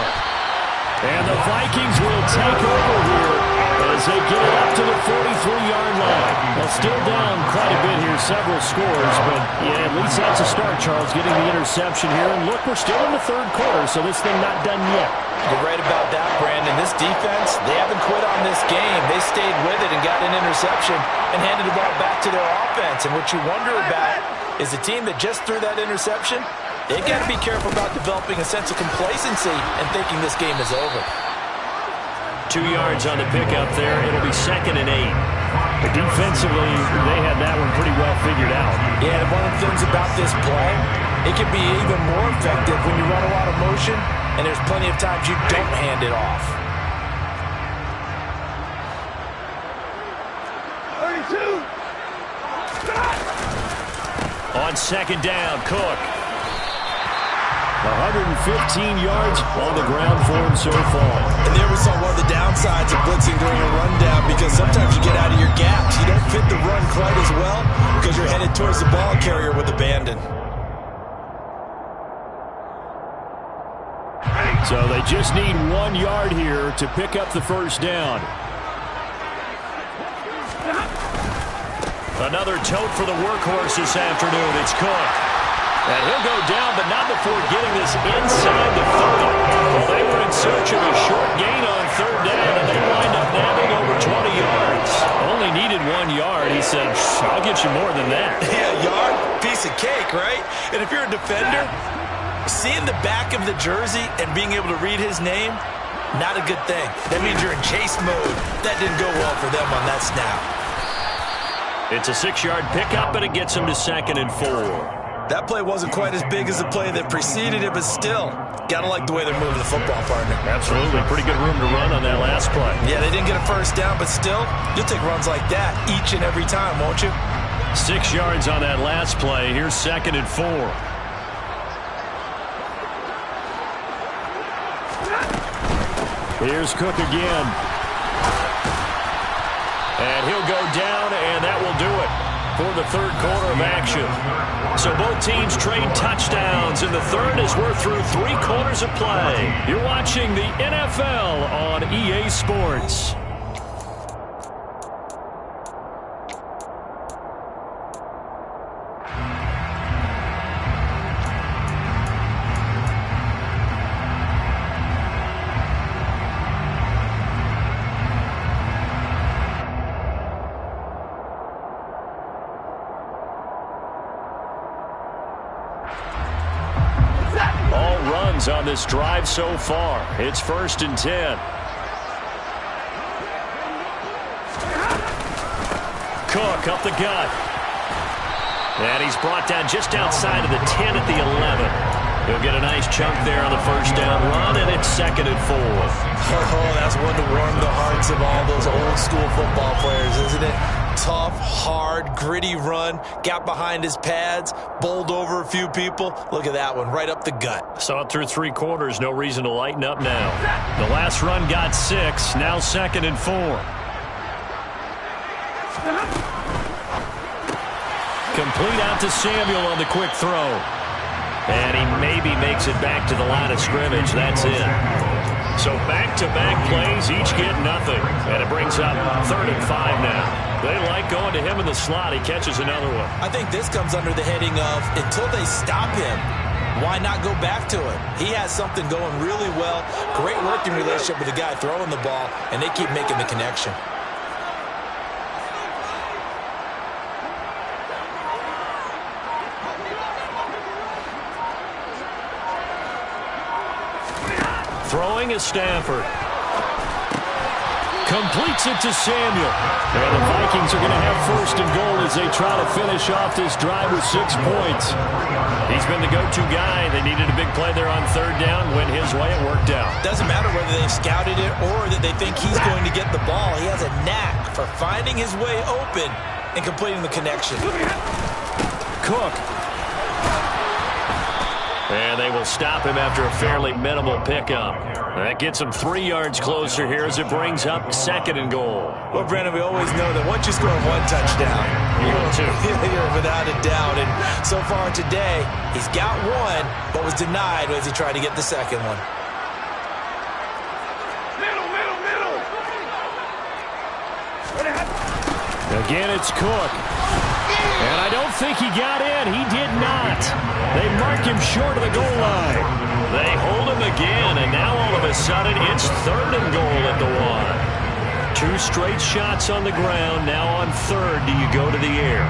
[SPEAKER 1] And the Vikings will take over here as they get it up to the 43-yard line. Well, still down quite a bit here, several scores, but yeah, at least that's a start, Charles, getting the interception here. And look, we're still in the third quarter, so this thing not done yet.
[SPEAKER 2] You're right about that, Brandon. This defense, they haven't quit on this game. They stayed with it and got an interception and handed the ball back to their offense. And what you wonder about is the team that just threw that interception, they've got to be careful about developing a sense of complacency and thinking this game is over.
[SPEAKER 1] 2 yards on the pickup there. It'll be 2nd and 8. But defensively, they had that one pretty well figured out.
[SPEAKER 2] Yeah, and one of the things about this play, it can be even more effective when you run a lot of motion, and there's plenty of times you don't hand it off.
[SPEAKER 5] 32.
[SPEAKER 1] On second down, Cook.
[SPEAKER 4] 115 yards on the ground for him so far.
[SPEAKER 2] And there we saw one of the downsides of blitzing during a rundown, because sometimes you get out of your gaps. You don't fit the run quite as well because you're headed towards the ball carrier with abandon.
[SPEAKER 4] So they just need 1 yard here to pick up the first down.
[SPEAKER 1] Another tote for the workhorse this afternoon. It's Cook. And he'll go down, but not before getting this inside the 30. Well, they were in search of a short gain on third down, and they wind up nabbing over 20 yards. Only needed 1 yard. He said, I'll get you more than that.
[SPEAKER 2] Yeah, yard, piece of cake, right? And if you're a defender, seeing the back of the jersey and being able to read his name, not a good thing. That means you're in chase mode. That didn't go well for them on that snap.
[SPEAKER 1] It's a 6-yard pickup, and it gets him to 2nd and 4.
[SPEAKER 2] That play wasn't quite as big as the play that preceded it, but still, gotta like the way they're moving the football, partner.
[SPEAKER 1] Absolutely. Pretty good room to run on that last play.
[SPEAKER 2] Yeah, they didn't get a first down, but still, you'll take runs like that each and every time, won't you?
[SPEAKER 1] 6 yards on that last play. Here's 2nd and 4.
[SPEAKER 4] Here's Cook again.
[SPEAKER 1] And he'll go down, and that will do it for the third quarter of action. So both teams trade touchdowns in the third as we're through 3 quarters of play. You're watching the NFL on EA Sports. on this drive so far. It's 1st and 10. Cook up the gut. And he's brought down just outside of the 10 at the 11. He'll get a nice chunk there on the first down run, and it's 2nd and 4.
[SPEAKER 2] Oh, that's one to warm the hearts of all those old school football players, isn't it? Tough, hard, gritty run, got behind his pads, bowled over a few people. Look at that one, right up the gut.
[SPEAKER 1] Saw it through 3 quarters, no reason to lighten up now. The last run got 6, now 2nd and 4. Complete out to Samuel on the quick throw. And he maybe makes it back to the line of scrimmage. That's it. So back-to-back plays, each get nothing. And it brings up 3rd and 5 now. They like going to him in the slot. He catches another one.
[SPEAKER 2] I think this comes under the heading of until they stop him, why not go back to it? He has something going really well. Great working relationship with the guy throwing the ball, and they keep making the connection.
[SPEAKER 1] Throwing is Stafford. Completes it to Samuel. And the Vikings are going to have 1st and goal as they try to finish off this drive with 6 points. He's been the go-to guy. They needed a big play there on 3rd down. Went his way. It worked out.
[SPEAKER 2] Doesn't matter whether they scouted it or that they think he's going to get the ball. He has a knack for finding his way open and completing the connection.
[SPEAKER 1] Cook. And they will stop him after a fairly minimal pickup. That gets him 3 yards closer here as it brings up 2nd and goal.
[SPEAKER 2] Well, Brandon, we always know that once you score 1 touchdown, you're without a doubt. And so far today, he's got 1, but was denied as he tried to get the 2nd one.
[SPEAKER 1] Again, it's Cook. And I don't think he got in. He did not. They mark him short of the goal line. They hold him again, and now all of a sudden it's 3rd and goal at the 1. 2 straight shots on the ground. Now on 3rd, do you go to the air?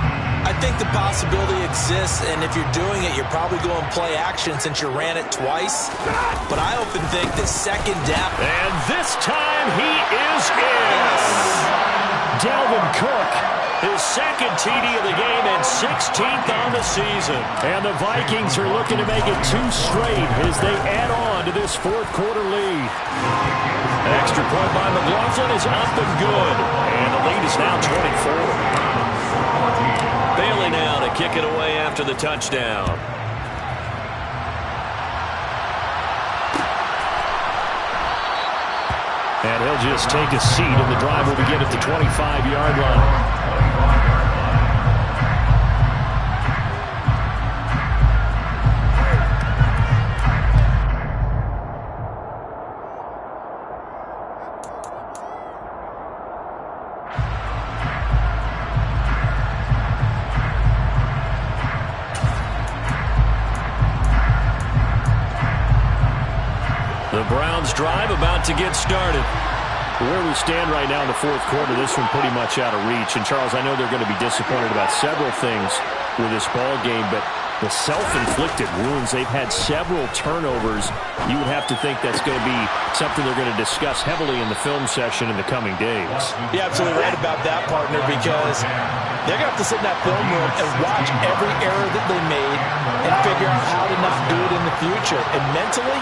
[SPEAKER 2] I think the possibility exists, and if you're doing it, you're probably going play action since you ran it twice. But I often think the 2nd down.
[SPEAKER 1] And this time he is in. Dalvin Cook, his 2nd TD of the game and 16th on the season. And the Vikings are looking to make it 2 straight as they add on to this 4th quarter lead. Extra point by McLaughlin is up and good. And the lead is now 24. Bailey now to kick it away after the touchdown. And he'll just take a seat, and the drive will begin at the 25-yard line. The Browns drive about to get started. Where we stand right now in the 4th quarter, this one pretty much out of reach. And, Charles, I know they're going to be disappointed about several things with this ball game, but the self-inflicted wounds, they've had several turnovers. You would have to think that's going to be something they're going to discuss heavily in the film session in the coming days.
[SPEAKER 2] You're absolutely right about that, partner, because they're going to have to sit in that film room and watch every error that they made and figure out how to not do it in the future. And mentally,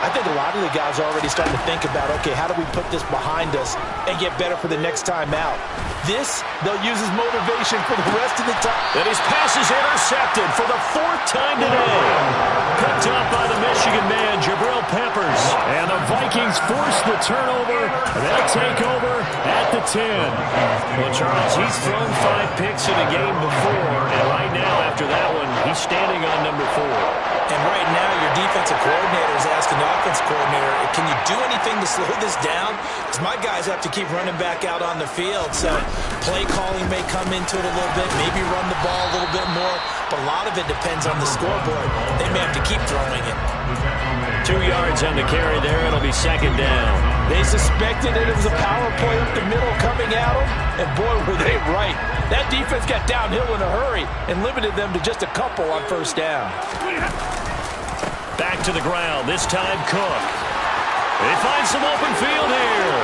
[SPEAKER 2] I think a lot of the guys are already starting to think about, okay, how do we put this behind us and get better for the next time out? This, they'll use as motivation for the rest of the time.
[SPEAKER 1] And his pass is intercepted for the 4th time today. Picked up by the Michigan man, Jabril Peppers. And the Vikings force the turnover. They'll take over at the 10. Well, Charles, he's thrown 5 picks in a game before, and right now, after that one, he's standing on number 4.
[SPEAKER 2] And right now, your defensive coordinator is asking the offensive coordinator, can you do anything to slow this down? Because my guys have to keep running back out on the field. So play calling may come into it a little bit, maybe run the ball a little bit more. But a lot of it depends on the scoreboard. They may have to keep throwing it.
[SPEAKER 1] 2 yards on the carry there. It'll be 2nd down.
[SPEAKER 2] They suspected it was a power play up the middle coming at them. And boy, were they right. That defense got downhill in a hurry and limited them to just a couple on 1st down.
[SPEAKER 1] Back to to the ground. This time Cook. They find some open field here.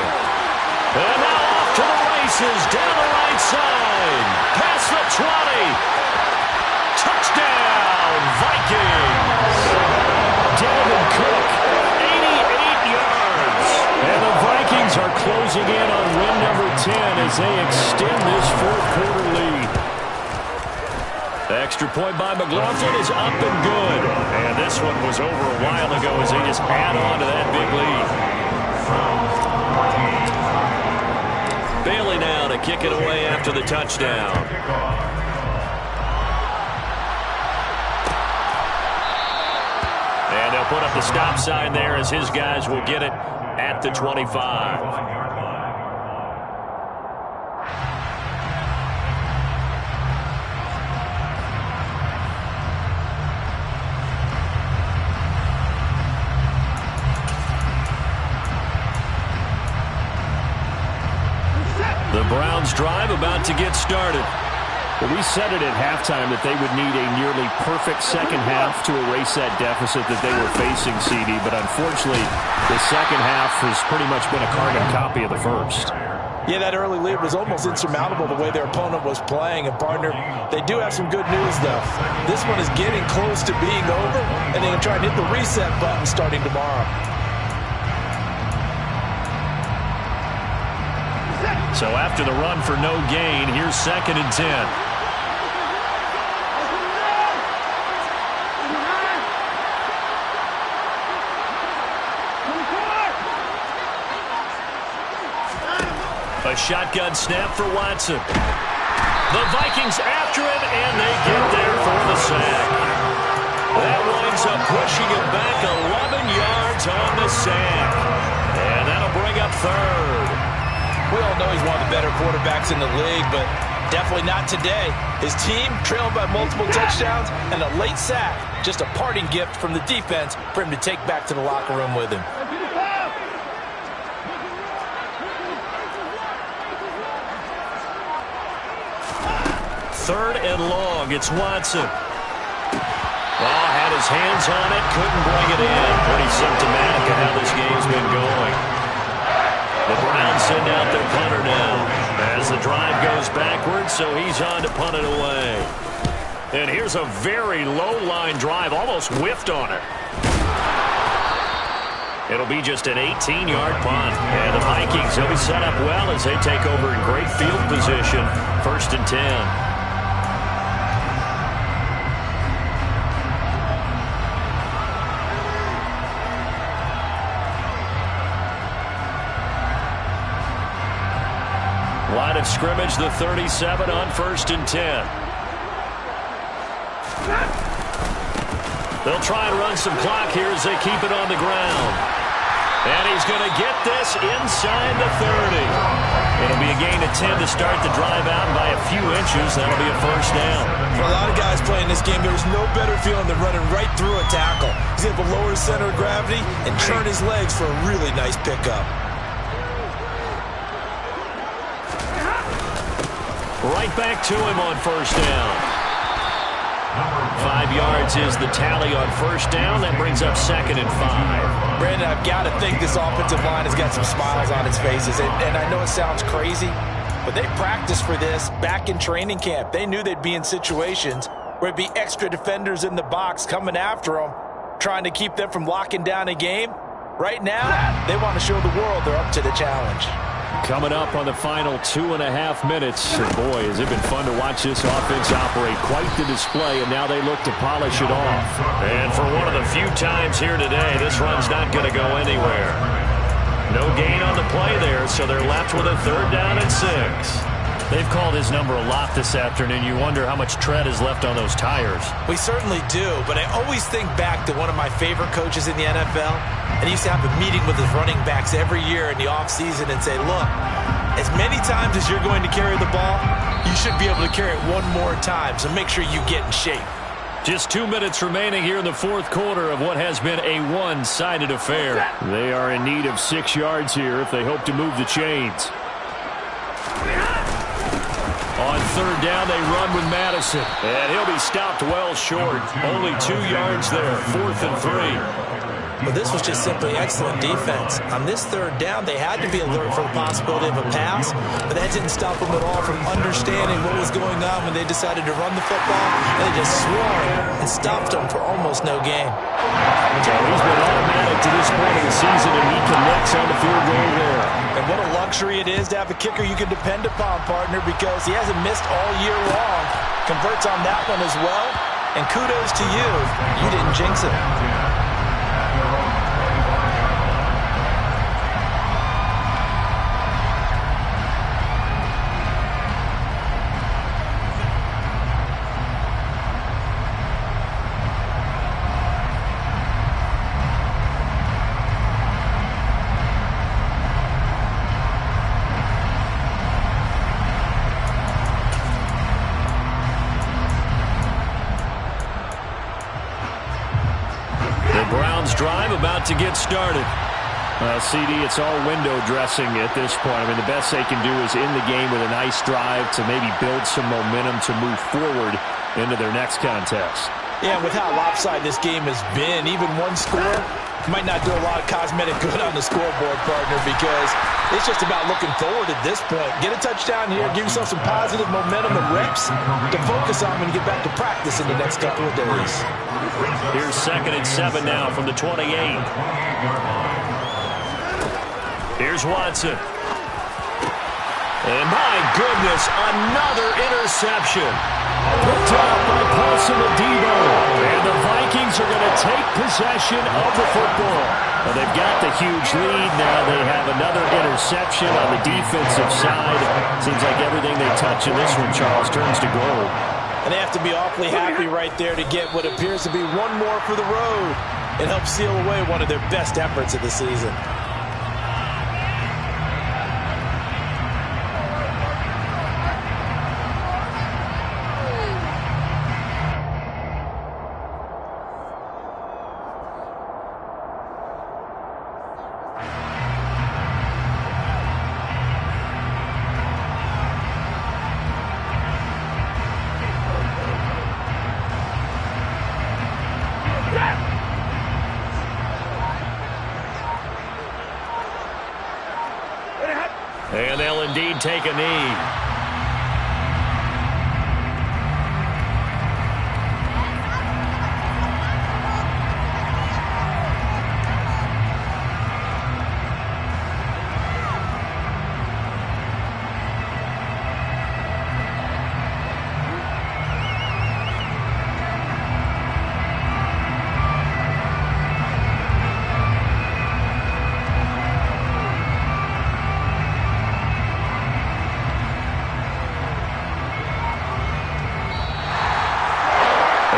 [SPEAKER 1] And now off to the races down the right side. Past the 20. Touchdown, Vikings. Dalvin Cook, 88 yards. And the Vikings are closing in on win number 10 as they extend this fourth-quarter lead. The extra point by McLaughlin is up and good. And this one was over a while ago as they just add on to that big lead. Bailey now to kick it away after the touchdown. And they'll put up the stop sign there as his guys will get it at the 25. The Browns drive about to get started.
[SPEAKER 4] Well, we said it at halftime that they would need a nearly perfect second half to erase that deficit that they were facing, CD. But unfortunately, the second half has pretty much been a carbon copy of the first.
[SPEAKER 2] Yeah, that early lead was almost insurmountable the way their opponent was playing. And, partner, they do have some good news, though. This one is getting close to being over, and they can try and hit the reset button starting tomorrow.
[SPEAKER 1] So after the run for no gain, here's 2nd and 10. A shotgun snap for Watson. The Vikings after him, and they get there for the sack. That winds up pushing him back 11 yards on the sack. And that'll bring up 3rd.
[SPEAKER 2] We all know he's one of the better quarterbacks in the league, but definitely not today. His team trailed by multiple touchdowns and a late sack. Just a parting gift from the defense for him to take back to the locker room with him.
[SPEAKER 1] 3rd and long. It's Watson. Oh, had his hands on it, couldn't bring it in. Pretty symptomatic of how this game's been going. The Browns send out their punter now as the drive goes backwards, so he's on to punt it away. And here's a very low-line drive, almost whiffed on it. It'll be just an 18-yard punt. And the Vikings will be set up well as they take over in great field position, 1st and 10. Line of scrimmage, the 37 on 1st and 10. They'll try and run some clock here as they keep it on the ground. And he's going to get this inside the 30. It'll be a gain of 10 to start the drive out by a few inches. That'll be a 1st down.
[SPEAKER 2] For a lot of guys playing this game, there's no better feeling than running right through a tackle. He's able to lower his center of gravity and turn his legs for a really nice pickup.
[SPEAKER 1] Right back to him on 1st down. 5 yards is the tally on 1st down. That brings up 2nd and 5.
[SPEAKER 2] Brandon, I've got to think this offensive line has got some smiles on its faces. And I know it sounds crazy, but they practiced for this back in training camp. They knew they'd be in situations where it'd be extra defenders in the box coming after them, trying to keep them from locking down a game. Right now, they want to show the world they're up to the challenge.
[SPEAKER 4] Coming up on the final 2.5 minutes. And boy, has it been fun to watch this offense operate. Quite the display, and now they look to polish it off.
[SPEAKER 1] And for one of the few times here today, this run's not going to go anywhere. No gain on the play there, so they're left with a 3rd down and 6.
[SPEAKER 4] They've called his number a lot this afternoon. You wonder how much tread is left on those tires.
[SPEAKER 2] We certainly do, but I always think back to one of my favorite coaches in the NFL. And he used to have a meeting with his running backs every year in the offseason and say, look, as many times as you're going to carry the ball, you should be able to carry it one more time, so make sure you get in shape.
[SPEAKER 1] Just 2 minutes remaining here in the 4th quarter of what has been a one-sided affair.
[SPEAKER 4] They are in need of 6 yards here if they hope to move the chains.
[SPEAKER 1] On third down, they run with Madison. And he'll be stopped well short. Only 2 yards there. 4th and 3.
[SPEAKER 2] Well, this was just simply excellent defense. On this third down, they had to be alert for the possibility of a pass, but that didn't stop them at all from understanding what was going on when they decided to run the football, and they just swarmed and stopped them for almost no gain.
[SPEAKER 1] So he's been automatic to this point of the season, and he connects on the field goal there.
[SPEAKER 2] And what a luxury it is to have a kicker you can depend upon, partner, because he hasn't missed all year long. Converts on that one as well, and kudos to you. You didn't jinx it.
[SPEAKER 1] Drive about to get started.
[SPEAKER 4] CD, it's all window dressing at this point. I mean, the best they can do is in the game with a nice drive to maybe build some momentum to move forward into their next contest.
[SPEAKER 2] Yeah, with how lopsided this game has been, even one score might not do a lot of cosmetic good on the scoreboard, partner, because it's just about looking forward at this point. Get a touchdown here, give yourself some positive momentum and reps to focus on when you get back to practice in the next couple of days.
[SPEAKER 1] Here's 2nd and 7 now from the 28. Here's Watson. And my goodness, another interception. Picked up by Paulson Adebo. And the Vikings are going to take possession of the football. Well, they've got the huge lead. Now they have another interception on the defensive side. Seems like everything they touch in this one, Charles, turns to gold.
[SPEAKER 2] And they have to be awfully happy right there to get what appears to be one more for the road. It helps seal away one of their best efforts of the season.
[SPEAKER 1] And they'll indeed take a knee.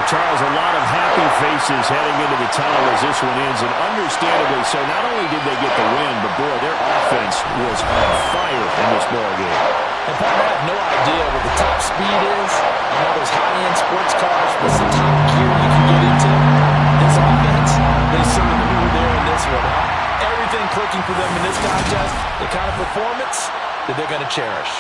[SPEAKER 1] Charles, a lot of happy faces heading into the tunnel as this one ends, and understandably so. Not only did they get the win, but boy, their offense was on fire in this ball game.
[SPEAKER 2] And Pat, I have no idea what the top speed is. I know there's high-end sports cars. What's the top gear you can get into? This offense, they certainly were there in this one. Everything clicking for them in this contest, the kind of performance that they're going to cherish.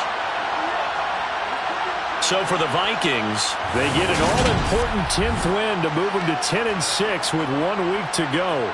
[SPEAKER 1] So for the Vikings, they get an all-important 10th win to move them to 10-6 with 1 week to go.